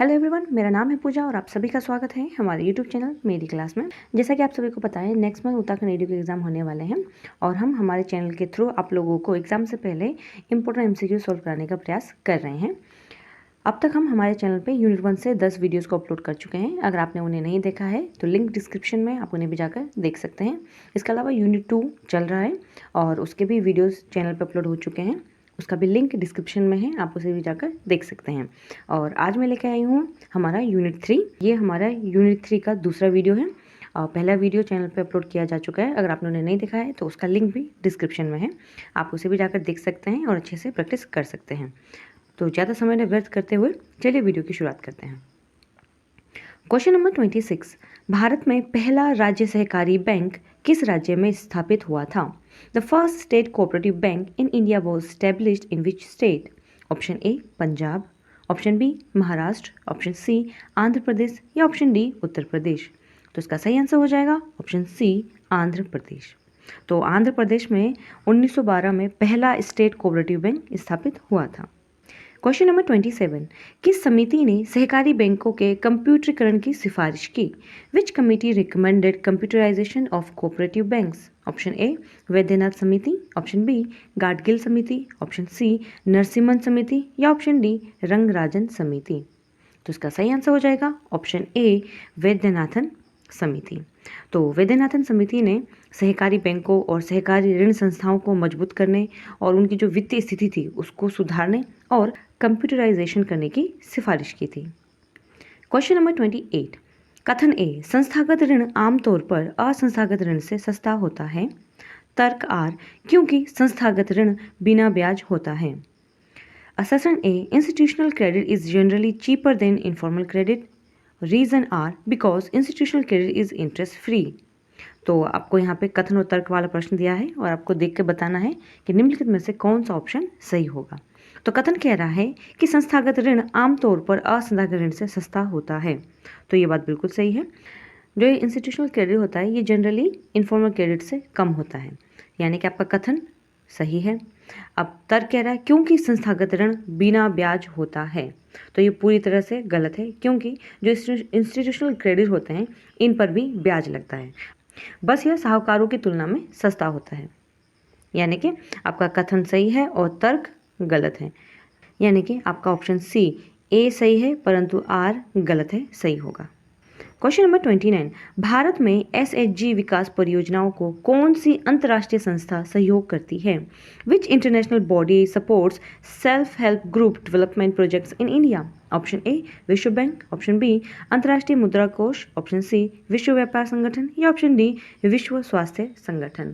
Hello everyone, मेरा नाम है पूजा और आप सभी का स्वागत है हमारे यूट्यूब चैनल मेरी क्लास में। जैसा कि आप सभी को पता है, नेक्स्ट मंथ उत्तराखंड एडू के एग्जाम होने वाले हैं और हम हमारे चैनल के थ्रू आप लोगों को एग्जाम से पहले इंपॉर्टेंट एमसीक्यू सॉल्व कराने का प्रयास कर रहे हैं। अब तक हम हमारे चैनल पे यूनिट 1 से 10 वीडियोस को अपलोड कर चुके हैं। अगर आपने उन्हें नहीं देखा है तो लिंक डिस्क्रिप्शन में आप उन्हें भी जाकर देख सकते हैं। इसके अलावा यूनिट 2 चल रहा है और उसके भी वीडियोस चैनल पर अपलोड हो चुके हैं, उसका भी लिंक डिस्क्रिप्शन में है, आप उसे भी जाकर देख सकते हैं। और आज मैं लेकर आई हूँ हमारा यूनिट 3। ये हमारा यूनिट 3 का दूसरा वीडियो है। पहला वीडियो चैनल पे अपलोड किया जा चुका है। अगर आपने उन्हें नहीं देखा है तो उसका लिंक भी डिस्क्रिप्शन में है, आप उसे भी जाकर देख सकते हैं और अच्छे से प्रैक्टिस कर सकते हैं। तो ज़्यादा समय न व्यर्थ करते हुए चलिए वीडियो की शुरुआत करते हैं। क्वेश्चन नंबर 26, भारत में पहला राज्य सहकारी बैंक किस राज्य में स्थापित हुआ था? The first state cooperative bank in India was established in which state? Option A Punjab, option B Maharashtra, option C Andhra Pradesh या ऑप्शन डी उत्तर प्रदेश। तो इसका सही आंसर हो जाएगा ऑप्शन सी आंध्र प्रदेश। तो आंध्र प्रदेश में 1912 में पहला स्टेट कोऑपरेटिव बैंक स्थापित हुआ था। क्वेश्चन नंबर 27, किस समिति ने सहकारी बैंकों के कंप्यूटरीकरण की सिफारिश की? Which committee recommended computerisation of cooperative banks? Option A Vaidyanath समिति, ऑप्शन बी गाडगिल समिति, ऑप्शन सी नरसिम्हन समिति या ऑप्शन डी रंगराजन समिति। तो इसका सही आंसर हो जाएगा ऑप्शन ए वैद्यनाथन समिति। तो वैद्यनाथन समिति ने सहकारी बैंकों और सहकारी ऋण संस्थाओं को मजबूत करने और उनकी जो वित्तीय स्थिति थी उसको सुधारने और कंप्यूटराइजेशन करने की सिफारिश की थी। क्वेश्चन नंबर 28, कथन ए संस्थागत ऋण आमतौर पर असंस्थागत ऋण से सस्ता होता है। तर्क आर क्योंकि संस्थागत ऋण बिना ब्याज होता है। Assertion A institutional credit is generally cheaper than informal credit. Reason R because institutional credit is interest free. तो आपको यहाँ पे कथन और तर्क वाला प्रश्न दिया है और आपको देख के बताना है कि निम्नलिखित में से कौन सा ऑप्शन सही होगा। तो कथन कह रहा है कि संस्थागत ऋण आमतौर पर असंस्थागत ऋण से सस्ता होता है, तो ये बात बिल्कुल सही है। जो ये इंस्टीट्यूशनल क्रेडिट होता है ये जनरली इनफॉर्मल क्रेडिट से कम होता है, यानी कि आपका कथन सही है। अब तर्क कह रहा है क्योंकि संस्थागत ऋण बिना ब्याज होता है, तो ये पूरी तरह से गलत है, क्योंकि जो इंस्टीट्यूशनल क्रेडिट होते हैं इन पर भी ब्याज लगता है, बस यह साहूकारों की तुलना में सस्ता होता है। यानी कि आपका कथन सही है और तर्क गलत है, यानी कि आपका ऑप्शन सी ए सही है परंतु आर गलत है, सही होगा। क्वेश्चन नंबर 29, भारत में एसएचजी विकास परियोजनाओं को कौन सी अंतर्राष्ट्रीय संस्था सहयोग करती है? विच international body supports self help group development projects in India? Option ए विश्व बैंक, ऑप्शन बी अंतर्राष्ट्रीय मुद्रा कोष, ऑप्शन सी विश्व व्यापार संगठन या ऑप्शन डी विश्व स्वास्थ्य संगठन।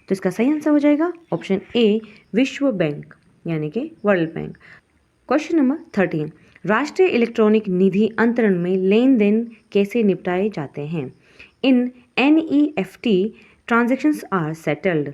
तो इसका सही आंसर हो जाएगा ऑप्शन ए विश्व बैंक, यानी कि वर्ल्ड बैंक। क्वेश्चन नंबर 13, राष्ट्रीय इलेक्ट्रॉनिक निधि अंतरण में लेन देन कैसे निपटाए जाते हैं? In NEFT transactions are settled.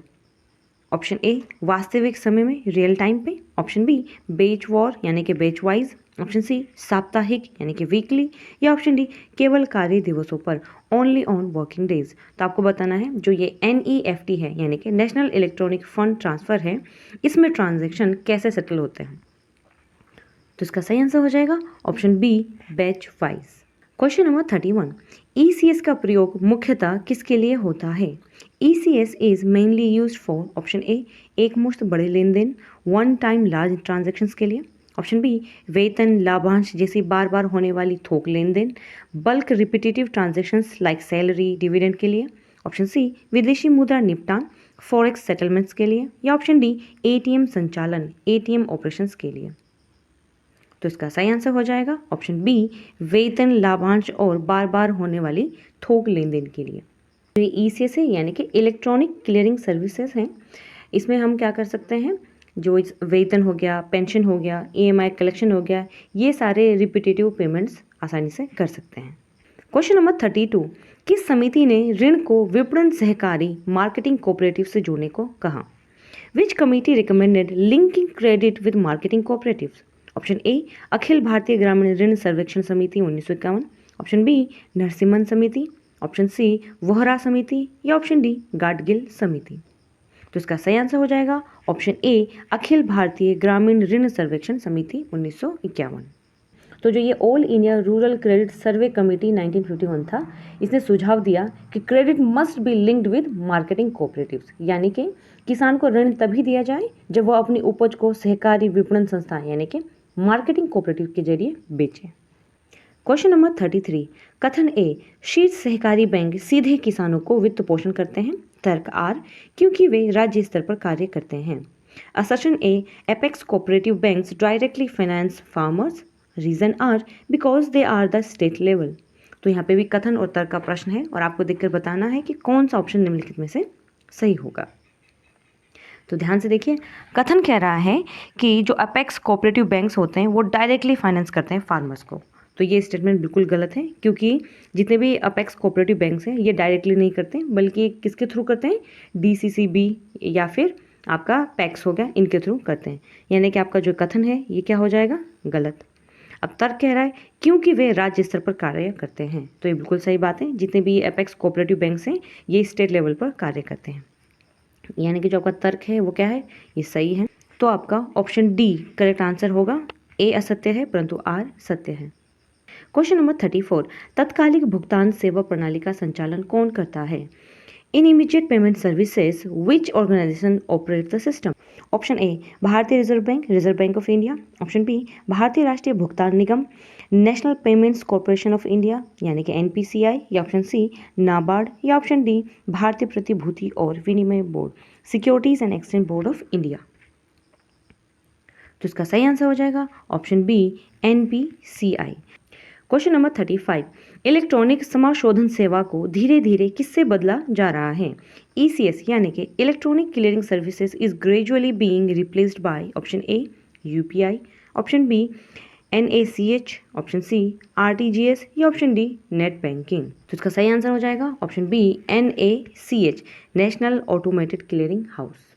Option A वास्तविक समय में रियल टाइम पे, ऑप्शन बी बेच वॉर यानी कि बेच वाइज, ऑप्शन सी साप्ताहिक यानी कि वीकली या ऑप्शन डी केवल कार्य दिवसों पर ओनली ऑन वर्किंग डेज। तो आपको बताना है जो ये एनईएफटी है यानी कि नेशनल इलेक्ट्रॉनिक फंड ट्रांसफर है, इसमें ट्रांजैक्शन कैसे सेटल होते हैं। तो इसका सही आंसर हो जाएगा option B batch wise. Question number 31, ECS का प्रयोग मुख्यतः किसके लिए होता है? ECS is mainly used for option A एक मुश्त बड़े लेन देन, वन टाइम लार्ज ट्रांजैक्शंस के लिए, ऑप्शन बी वेतन लाभांश जैसी बार बार होने वाली थोक लेन देन, bulk repetitive transactions like salary dividend के लिए, ऑप्शन सी विदेशी मुद्रा निपटान फॉरेक्स सेटलमेंट्स के लिए या ऑप्शन डी एटीएम संचालन एटीएम ऑपरेशंस के लिए। तो इसका सही आंसर हो जाएगा ऑप्शन बी वेतन लाभांश और बार बार होने वाली थोक लेन देन के लिए। तो ये ईसीएस है यानी कि इलेक्ट्रॉनिक क्लियरिंग सर्विसेज हैं। इसमें हम क्या कर सकते हैं, जो वेतन हो गया, पेंशन हो गया, ईएमआई कलेक्शन हो गया, ये सारे रिपीटेटिव पेमेंट्स आसानी से कर सकते हैं। क्वेश्चन नंबर 32, किस समिति ने ऋण को विपणन सहकारी मार्केटिंग कोऑपरेटिव से जोड़ने को कहा? Which committee recommended linking credit with marketing cooperatives? Option A अखिल भारतीय ग्रामीण ऋण सर्वेक्षण समिति 1951, ऑप्शन बी नरसिम्हन समिति, ऑप्शन सी वोहरा समिति या ऑप्शन डी गाडगिल समिति। तो इसका सही आंसर हो जाएगा ऑप्शन ए अखिल भारतीय ग्रामीण ऋण सर्वेक्षण समिति 1951। तो जो ये ऑल इंडिया रूरल क्रेडिट सर्वे कमेटी 1951 था, इसने सुझाव दिया कि credit must be linked with marketing cooperatives, यानी कि किसान को ऋण तभी दिया जाए जब वह अपनी उपज को सहकारी विपणन संस्था यानी कि मार्केटिंग कोऑपरेटिव के जरिए बेचे। क्वेश्चन नंबर 33, कथन ए, शीर्ष सहकारी बैंक सीधे किसानों को वित्त पोषण करते हैं। तर्क आर, क्योंकि वे राज्य स्तर पर कार्य करते हैं। Assertion A, apex cooperative banks directly finance farmers. Reason R, because they are the state level. तो यहाँ पे भी कथन और तर्क का प्रश्न है और आपको देखकर बताना है कि कौन सा ऑप्शन निम्नलिखित में से सही होगा। तो ध्यान से देखिए, कथन कह रहा है कि जो अपेक्स कोऑपरेटिव बैंक्स होते हैं वो डायरेक्टली फाइनेंस करते हैं फार्मर्स को। तो ये स्टेटमेंट बिल्कुल गलत है, क्योंकि जितने भी अपेक्स कोऑपरेटिव बैंक्स हैं ये डायरेक्टली नहीं करते, बल्कि किसके थ्रू करते हैं, DCCB या फिर आपका पैक्स हो गया, इनके थ्रू करते हैं। यानी कि आपका जो कथन है ये क्या हो जाएगा, गलत। अब तर्क कह रहा है क्योंकि वे राज्य स्तर पर कार्य करते हैं, तो ये बिल्कुल सही बात है। जितने भी अपेक्स कोऑपरेटिव बैंक्स हैं ये स्टेट लेवल पर कार्य करते हैं, यानी कि जो आपका तर्क है वो क्या है, ये सही है। तो आपका ऑप्शन डी करेक्ट आंसर होगा। ए असत्य है परंतु आर सत्य है। क्वेश्चन नंबर 34, तत्कालिक भुगतान सेवा प्रणाली का संचालन कौन करता है। In immediate payment services which organisation operate the system. Option A, भारतीय reserve bank of India. Option B, भारतीय राष्ट्रीय भुगतान निगम, national payments corporation of India यानी कि NPCI, या ऑप्शन सी, नाबार्ड, या ऑप्शन डी, भारतीय प्रतिभूति और विनिमय board, securities and exchange board of India. तो इसका सही आंसर हो जाएगा option B, NPCI। Question number 35, electronic समाशोधन सेवा को धीरे धीरे किससे बदला जा रहा है। ECS यानी कि electronic clearing services is gradually being replaced by option A, UPI, option B, NACH, option C, RTGS, या ऑप्शन डी, नेट बैंकिंग। तो इसका सही आंसर हो जाएगा option B, NACH, national automated clearing house.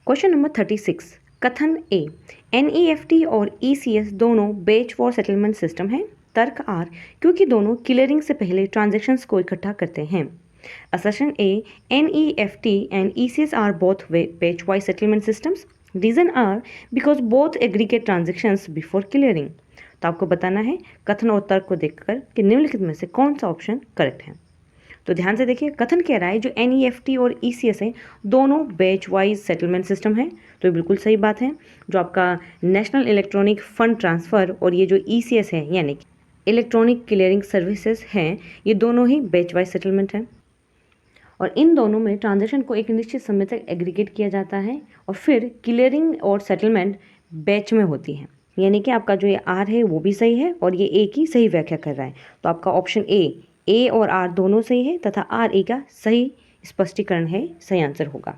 Question number 36, कथन A, NEFT और ECS दोनों batch for settlement system है। तर्क आर, क्योंकि दोनों क्लियरिंग से पहले ट्रांजैक्शंस को इकट्ठा करते हैं। Assertion A, NEFT and ECS are both batch wise settlement systems. Reason R, because both aggregate transactions before clearing. तो आपको बताना है कथन और तर्क को देखकर कि निम्नलिखित में से कौन सा ऑप्शन करेक्ट है। तो ध्यान से देखिए, कथन कह रहा है जो NEFT और ECS है दोनों बैच वाइज सेटलमेंट सिस्टम है, तो ये बिल्कुल सही बात है। जो आपका नेशनल इलेक्ट्रॉनिक फंड ट्रांसफ़र और ये जो ECS है यानी कि इलेक्ट्रॉनिक क्लियरिंग सर्विसेज हैं, ये दोनों ही बैच वाइज सेटलमेंट हैं और इन दोनों में ट्रांजैक्शन को एक निश्चित समय तक एग्रीगेट किया जाता है और फिर क्लियरिंग और सेटलमेंट बैच में होती है। यानी कि आपका जो ये आर है वो भी सही है और ये ए की सही व्याख्या कर रहा है। तो आपका ऑप्शन ए और आर दोनों सही है तथा आर ए का सही स्पष्टीकरण है, सही आंसर होगा।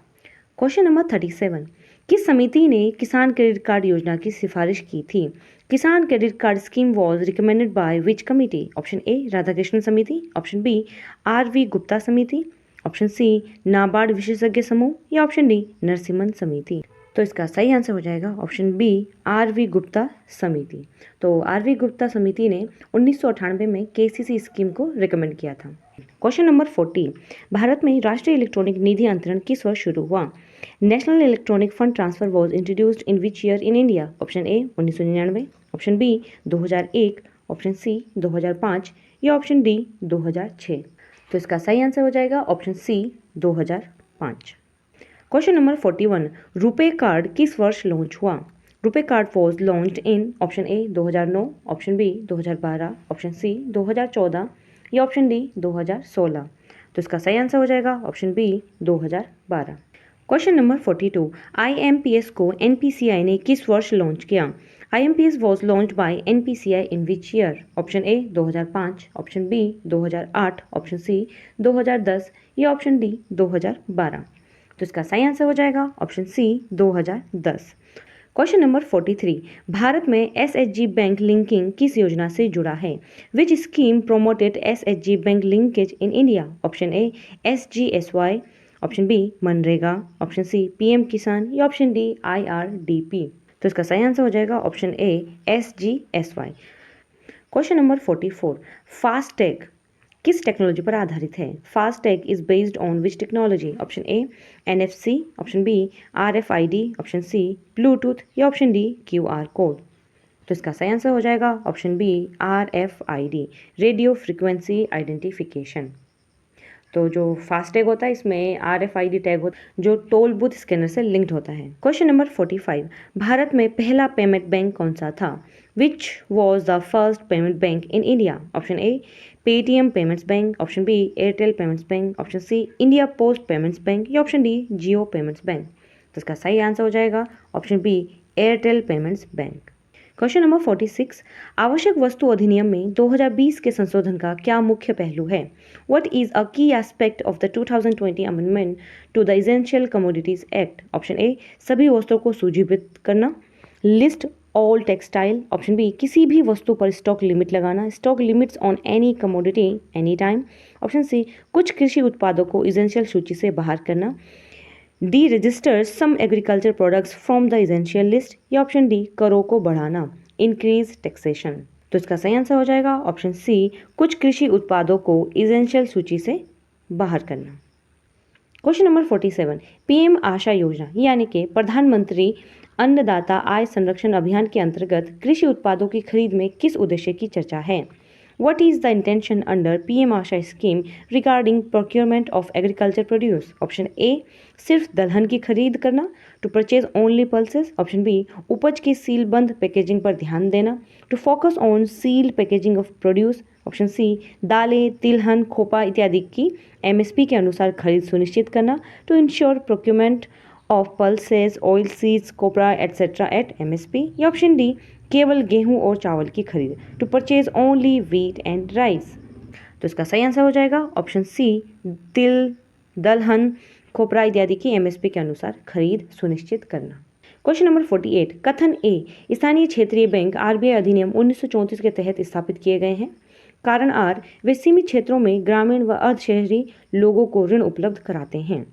क्वेश्चन नंबर 37, किस समिति ने किसान क्रेडिट कार्ड योजना की सिफारिश की थी। किसान credit card scheme was recommended by which committee. Option A, Radhakrishnan समिति, ऑप्शन बी, RV गुप्ता समिति, ऑप्शन सी, नाबार्ड विशेषज्ञ समूह, या ऑप्शन डी, नरसिम्हन समिति। तो इसका सही आंसर हो जाएगा ऑप्शन बी, RV गुप्ता समिति। तो RV गुप्ता समिति ने 1998 में KCC स्कीम को रिकमेंड किया था। क्वेश्चन नंबर 40, भारत में राष्ट्रीय इलेक्ट्रॉनिक निधि अंतरण किस वर्ष शुरू हुआ। National electronic fund transfer was introduced in which year in India. Option A 1999, option B 2001, option C 2005, या ऑप्शन डी 2006। तो इसका सही आंसर हो जाएगा option C 2005। Question number 41, RuPay card किस वर्ष लॉन्च हुआ। RuPay card was launched in option A 2009, option B 2012, option C 2014, या ऑप्शन डी 2016। तो इसका सही आंसर हो जाएगा option B 2012। Question number 42, IMPS को NPCI ने किस वर्ष लॉन्च किया। IMPS was launch by NPCI in which year. Option A 2005, option B 2008, option C 2010, या ऑप्शन डी 2012। तो इसका सही आंसर हो जाएगा option C 2010। Question number 43, Bharat में SHG बैंक लिंकिंग किस योजना से जुड़ा है। Which scheme promoted SHG bank linkage in India. Option A SGSY, option B MNREGA, option C PM Kisan, या ऑप्शन डी IRDP। तो इसका सही आंसर हो जाएगा option A SGSY। Question number 44, FASTag किस टेक्नोलॉजी पर आधारित है। FASTag is based on which technology. Option A NFC, option B RFID, option C Bluetooth, या ऑप्शन डी QR कोड। तो इसका सही आंसर हो जाएगा option B RFID, radio frequency identification. तो जो फास्टैग होता है इसमें RFID टैग होता है जो टोल बूथ स्कैनर से लिंक्ड होता है। क्वेश्चन नंबर 45, भारत में पहला पेमेंट बैंक कौन सा था? Which was the first payment bank in India? Option A Paytm payments bank, option B Airtel payments bank, option C India post payments bank या option D Jio payments bank. तो इसका सही answer हो जाएगा option B Airtel payments bank. Question number 46, आवश्यक वस्तु अधिनियम में 2020 के संशोधन का क्या मुख्य पहलू है? What is a key aspect of the 2020 amendment to the Essential Commodities Act? Option A सभी वस्तुओं को सूचीबद्ध करना, list all textile, option B किसी भी वस्तु पर स्टॉक लिमिट लगाना, stock limits on any commodity any time, option C कुछ कृषि उत्पादों को इसेंशियल सूची से बाहर करना, D register some agriculture products from the essential list या ऑप्शन डी करों को बढ़ाना, इंक्रीज टैक्सेशन। तो इसका सही आंसर हो जाएगा ऑप्शन सी कुछ कृषि उत्पादों को इसेंशियल सूची से बाहर करना। क्वेश्चन नंबर 47, पीएम आशा योजना यानी कि प्रधानमंत्री अन्नदाता आय संरक्षण अभियान के अंतर्गत कृषि उत्पादों की खरीद में किस उद्देश्य की चर्चा है? What is the intention under PM Aasha scheme regarding procurement of agriculture produce? Option A सिर्फ दलहन की खरीद करना, to purchase only pulses, option B उपज की सीलबंद पैकेजिंग पर ध्यान देना, to focus on seal packaging of produce, option C दालें तिलहन खोपा इत्यादि की MSP के अनुसार खरीद सुनिश्चित करना, to ensure procurement of pulses oil seeds copra etcetera at MSP या ऑप्शन डी केवल गेहूं और चावल की खरीद, to purchase only wheat and rice. तो इसका सही आंसर हो जाएगा ऑप्शन सी तिल दलहन खोपरा इत्यादि की MSP के अनुसार खरीद सुनिश्चित करना। क्वेश्चन नंबर 48, कथन ए स्थानीय क्षेत्रीय बैंक RBI अधिनियम 1934 के तहत स्थापित किए गए हैं। कारण आर वे सीमित क्षेत्रों में ग्रामीण व अर्ध शहरी लोगों को ऋण उपलब्ध कराते हैं।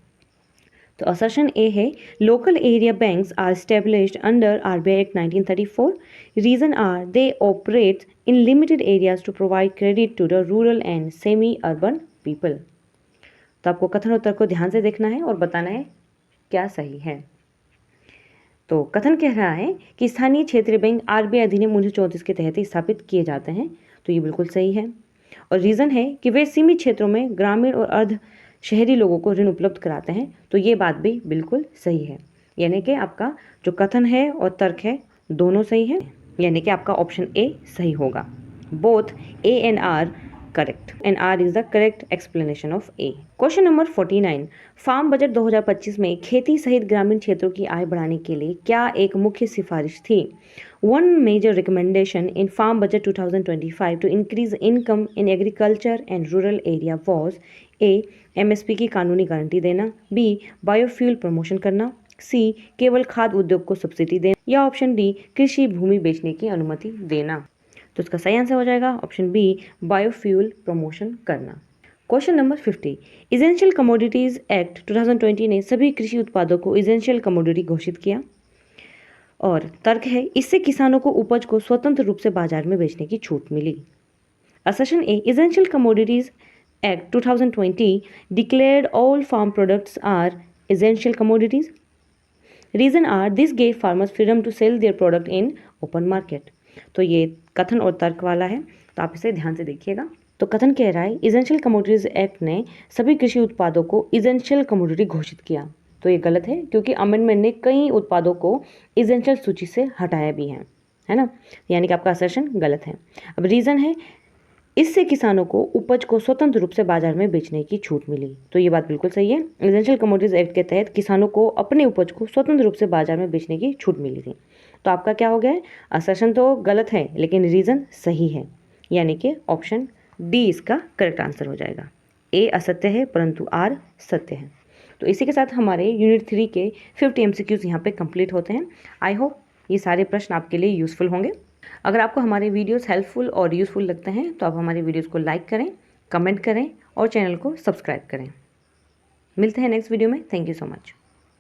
तो असर्शन ए है local area banks are established under RBI act 1934। Reason R they operate in limited areas to provide credit to the rural and semi urban people. तो आपको कथन उत्तर को ध्यान से देखना है और बताना है क्या सही है। तो कथन कह रहा है कि स्थानीय क्षेत्रीय बैंक RBI अधिनियम 1934 के तहत ही स्थापित किए जाते हैं, तो ये बिल्कुल सही है। और रीज़न है कि वे सीमित क्षेत्रों में ग्रामीण और अर्ध शहरी लोगों को ऋण उपलब्ध कराते हैं, तो ये बात भी बिल्कुल सही है। यानी कि आपका जो कथन है और तर्क है दोनों सही है, यानी कि आपका ऑप्शन ए सही होगा। Both A and R correct and R is the correct explanation of A. Question number 49, farm budget 2025 में खेती सहित ग्रामीण क्षेत्रों की आय बढ़ाने के लिए क्या एक मुख्य सिफारिश थी? One major recommendation in farm budget 2025 to increase income in agriculture and rural area was a MSP की कानूनी गारंटी देना, बी बायोफ्यूल प्रमोशन करना, सी केवल खाद्य उद्योग को सब्सिडी देना या ऑप्शन डी कृषि भूमि बेचने की अनुमति देना। तो इसका सही आंसर हो जाएगा ऑप्शन बी बायोफ्यूल प्रमोशन करना। Question number 50, essential commodities act 2020 ने सभी कृषि उत्पादों को इसेंशियल कमोडिटी घोषित किया और तर्क है इससे किसानों को उपज को स्वतंत्र रूप से बाजार में बेचने की छूट मिली। Assertion A essential commodities act 2020 declared all farm products are essential commodities. Reason are this gave farmers freedom to sell their product in open market. तो ये कथन और तर्क वाला है, तो आप इसे ध्यान से देखिएगा। तो कथन कह रहा है इसेंशियल कमोडिटीज एक्ट ने सभी कृषि उत्पादों को इसेंशियल कमोडिटी घोषित किया, तो ये गलत है क्योंकि अमेंडमेंट ने कई उत्पादों को इसेंशियल सूची से हटाया भी है ना, यानी कि आपका असर्शन गलत है। अब रीज़न है इससे किसानों को उपज को स्वतंत्र रूप से बाजार में बेचने की छूट मिली, तो ये बात बिल्कुल सही है। इसेंशियल कमोडिटीज एक्ट के तहत किसानों को अपने उपज को स्वतंत्र रूप से बाजार में बेचने की छूट मिली थी। तो आपका क्या हो गया है, असर्शन तो गलत है लेकिन रीज़न सही है, यानी कि ऑप्शन डी इसका करेक्ट आंसर हो जाएगा। ए असत्य है परंतु आर सत्य है। तो इसी के साथ हमारे यूनिट 3 के 50 MCQs यहाँ पे कंप्लीट होते हैं। आई होप ये सारे प्रश्न आपके लिए यूज़फुल होंगे। अगर आपको हमारे वीडियोस हेल्पफुल और यूज़फुल लगते हैं तो आप हमारे वीडियोस को लाइक करें, कमेंट करें और चैनल को सब्सक्राइब करें। मिलते हैं नेक्स्ट वीडियो में। Thank you so much.